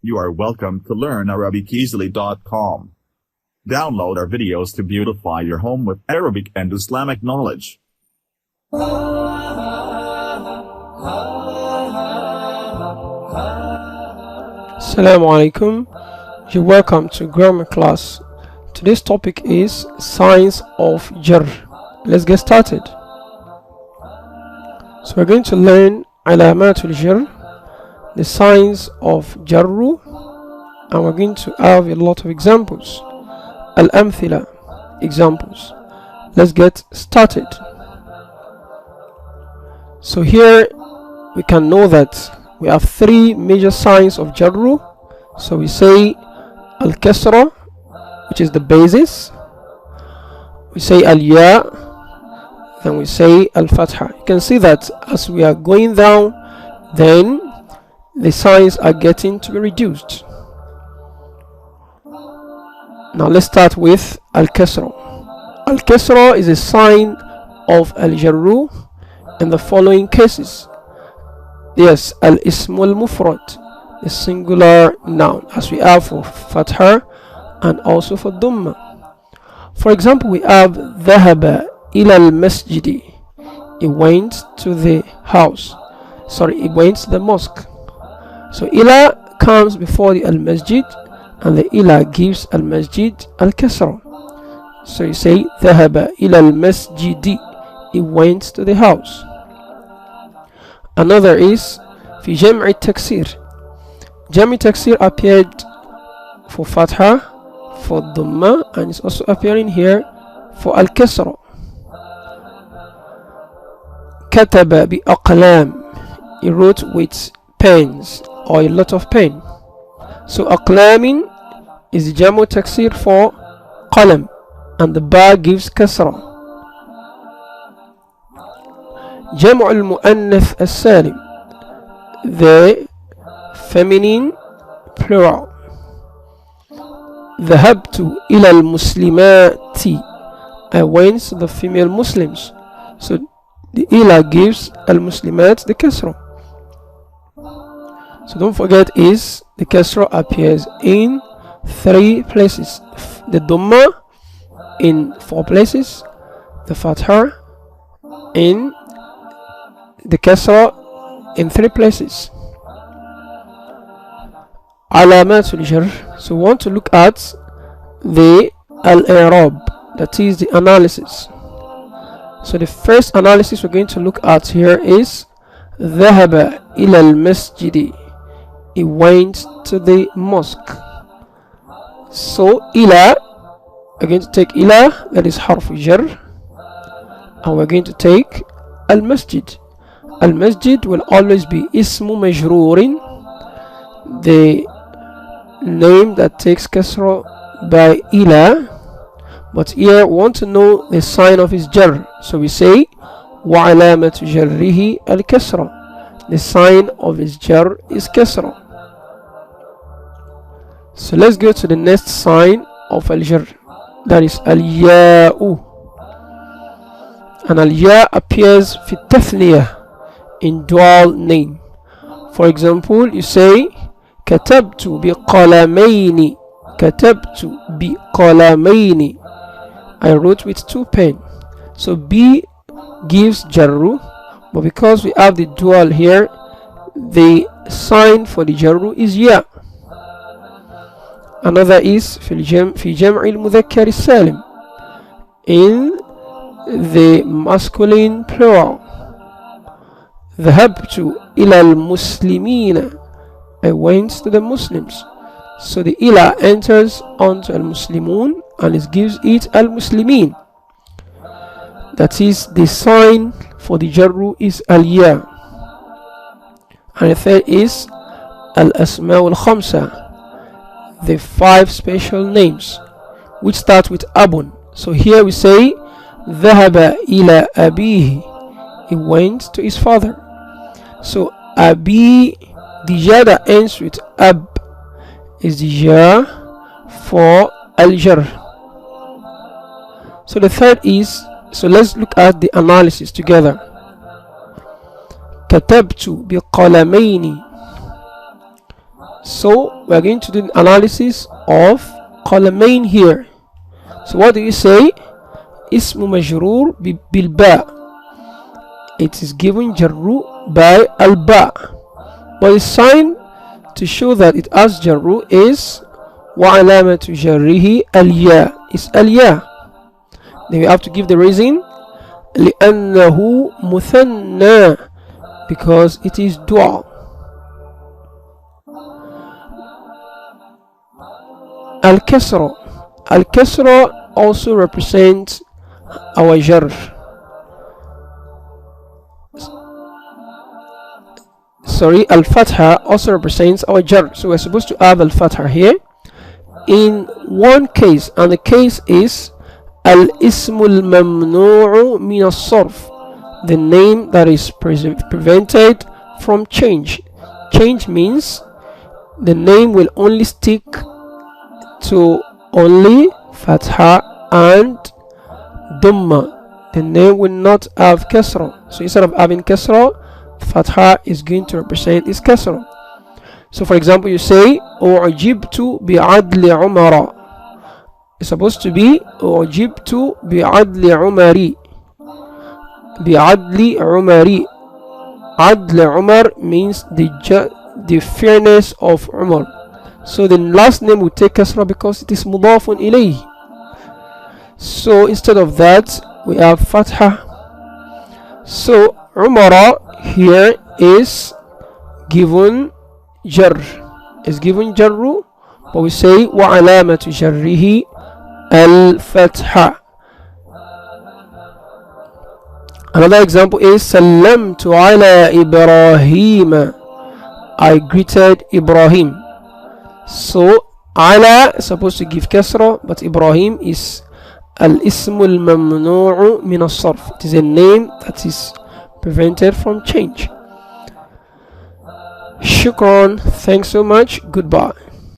You are welcome to learnarabiceasily.com. Download our videos to beautify your home with Arabic and Islamic knowledge. Assalamu alaikum. You're welcome to grammar class. Today's topic is signs of Jarr. Let's get started. So we're going to learn alamatul Jarr, the signs of Jarru, and we're going to have a lot of examples. Al-amthila, examples. Let's get started. So here we can know that we have three major signs of Jarru. So we say Al-Kasra, which is the basis. We say Al-Ya, then we say Al-Fatha. You can see that as we are going down, then the signs are getting to be reduced. Now let's start with Al-Kasra. Al-Kasra is a sign of Al-Jarru in the following cases. Yes, Al-Ismul Mufrad, the singular noun, as we have for Fatha and also for Dhamma. For example, we have Dhahaba ila al-Masjidi. He went to the house. Sorry, he went to the mosque. So ila comes before the al-Masjid, and the ila gives al-Masjid al-Kasra. So you say Dhahaba ila al-Masjidi. He went to the house. Another is fi jam'i taksir. Jam'i taksir appeared for Fatha, for Dhamma, and it's also appearing here for Al-Kasra. Kataba bi aqlam. He wrote with pens, or a lot of pen. So aqlamin is jam'u taksir for qalam, and the ba gives kasra. Jam'u al-mu'annath as-salim, the feminine plural. Dhahabtu ila al-muslimati. I went to the female Muslims. So the ila gives al-muslimat the kasra. So don't forget is the kasra appears in three places. The dhamma in 4 places. The fatha in the kasra in 3 places. Alamatul Jarr. So we want to look at the al-i'rab, that is the analysis. So the first analysis we're going to look at here is Dhahaba ila al-Masjidi. He went to the mosque. So ila, we're going to take ila, that is harf Jarr, and we're going to take al-Masjid. Al-Masjid will always be ismu majrurin, the name that takes kasra by ila, but here we want to know the sign of his jar. So we say wa alamatu jarrihi al-kasra. The sign of his jar is kasra. So let's go to the next sign of al-jar, that is al-ya'u. And al-ya appears fi tathniyah, in dual name. For example, you say katabtu bi qalamaini. Katabtu bi qalamaini. I wrote with 2 pens. So b gives jarru, but because we have the dual here, the sign for the jarru is ya. Another is fi jam'i al-mudhakkar salim, in the masculine plural. Dhahabtu ila al-muslimina. I went to the Muslims. So the ila enters onto al-muslimun and it gives it al-muslimin. That is, the sign for the jarru is al-ya. And the third is al-asma al-khamsa, the 5 special names which start with abun. So here we say dhahaba ila abihi. He went to his father. So abi, the ja that ends with ab, is the ja for al-jar. So the third is, so let's look at the analysis together. كتبت بقلمين. So we are going to do the analysis of قلمين here. So what do you say? اسم مجرور بالباء. It is given jarru by al-ba. But the sign to show that it has jarru is وعلامة جره الياء. Is الياء. Then we have to give the reason. لأنه مثنى, because it is dual. Al-Kasra. Al-Kasra also represents our Jarr. Sorry, Al-Fatha also represents our Jarr. So we're supposed to have Al-Fatha here in one case, and the case is Al-Ismu al-Mamnu'u min al-Sarf, the name that is prevented from change. Change means the name will only stick to only Fatha and Dhamma. The name will not have Kasra. So instead of having Kasra, Fatha is going to represent this Kasra. So for example, you say أعجبت بعدل عمر. It's supposed to be أعجبت بعدل عمري. بعدل عمري. عدل Umar means the fairness of Umar. So the last name will take Kasra because it is mudafun ilayh. So instead of that, we have Fatha. So Umara here is given Jarr. Is given Jarru, but we say وعلامة جره الفتحة. Another example is سلمت على إبراهيم. I greeted Ibrahim. So Ala is supposed to give Kasra, but Ibrahim is Al-Ismu al-Mamnu'u min al-Sarf. It is a name that is prevented from change. Shukran. Thanks so much. Goodbye.